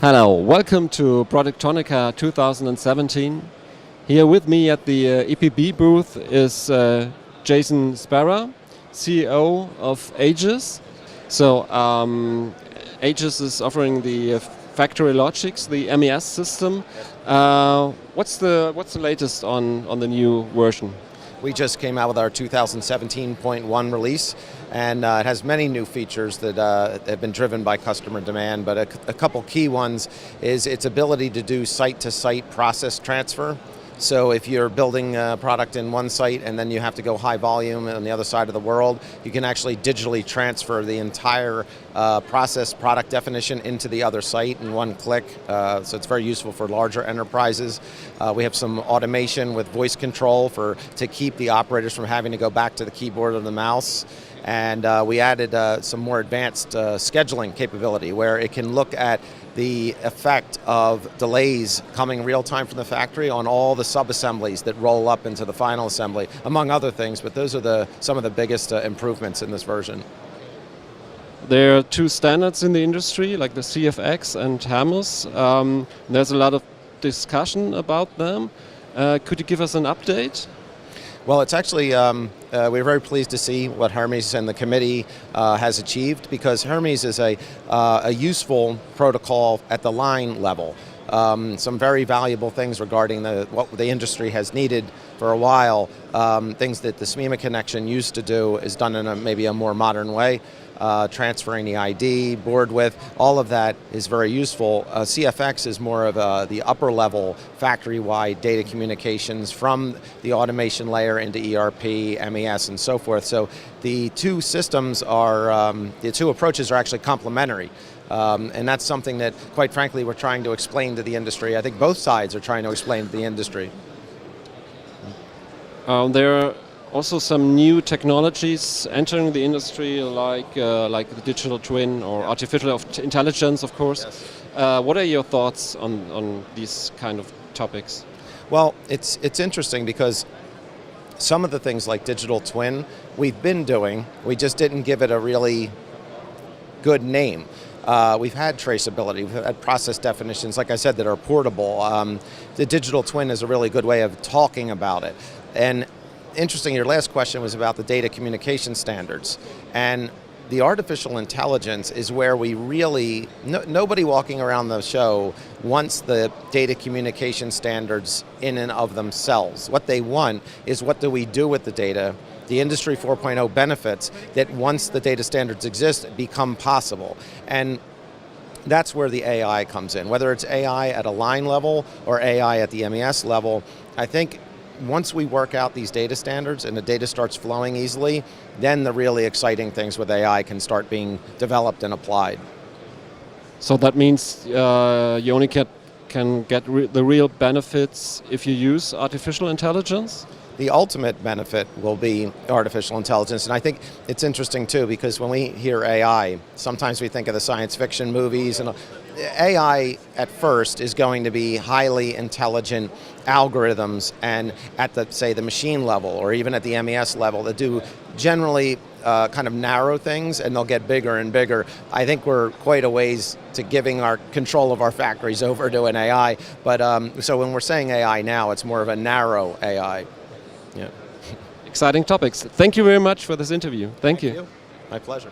Hello, welcome to Productronica 2017. Here with me at the EPB booth is Jason Spera, CEO of Aegis. So Aegis is offering the factory logics, the MES system. What's the latest on the new version? We just came out with our 2017.1 release, and it has many new features that have been driven by customer demand, but a couple key ones is its ability to do site-to-site process transfer. So if you're building a product in one site and then you have to go high volume on the other side of the world, you can actually digitally transfer the entire process product definition into the other site in one click. So it's very useful for larger enterprises. We have some automation with voice control to keep the operators from having to go back to the keyboard or the mouse. And we added some more advanced scheduling capability where it can look at the effect of delays coming real time from the factory on all the sub-assemblies that roll up into the final assembly, among other things, but those are some of the biggest improvements in this version. There are two standards in the industry, like the CFX and Hermes. There's a lot of discussion about them. Could you give us an update? Well, it's actually, we're very pleased to see what Hermes and the committee has achieved, because Hermes is a useful protocol at the line level. Some very valuable things regarding what the industry has needed for a while. Things that the SMEMA connection used to do is done in maybe a more modern way. Transferring the ID, board width, all of that is very useful. CFX is more of the upper level factory-wide data communications from the automation layer into ERP, MES, and so forth. So the two systems the two approaches are actually complementary. And that's something that, quite frankly, we're trying to explain to the industry. I think both sides are trying to explain to the industry. There are also some new technologies entering the industry, like the digital twin or artificial intelligence, of course. Yes. What are your thoughts on these kind of topics? Well, it's interesting because some of the things like digital twin we've been doing, we just didn't give it a really good name. We've had traceability, we've had process definitions, like I said, that are portable. The digital twin is a really good way of talking about it. And interesting, your last question was about the data communication standards. And the artificial intelligence is where we really, nobody walking around the show wants the data communication standards in and of themselves. What they want is, what do we do with the data? The Industry 4.0 benefits that, once the data standards exist, become possible. And that's where the AI comes in. Whether it's AI at a line level or AI at the MES level, I think once we work out these data standards and the data starts flowing easily, then the really exciting things with AI can start being developed and applied. So that means you only can get the real benefits if you use artificial intelligence? The ultimate benefit will be artificial intelligence, and I think it's interesting too, because when we hear AI, sometimes we think of the science fiction movies, and AI at first is going to be highly intelligent algorithms, and at the machine level or even at the MES level, that do generally kind of narrow things, and they'll get bigger and bigger. I think we're quite a ways to giving our control of our factories over to an AI, but so when we're saying AI now, it's more of a narrow AI. Yeah. Exciting topics. Thank you very much for this interview. Thank you. My pleasure.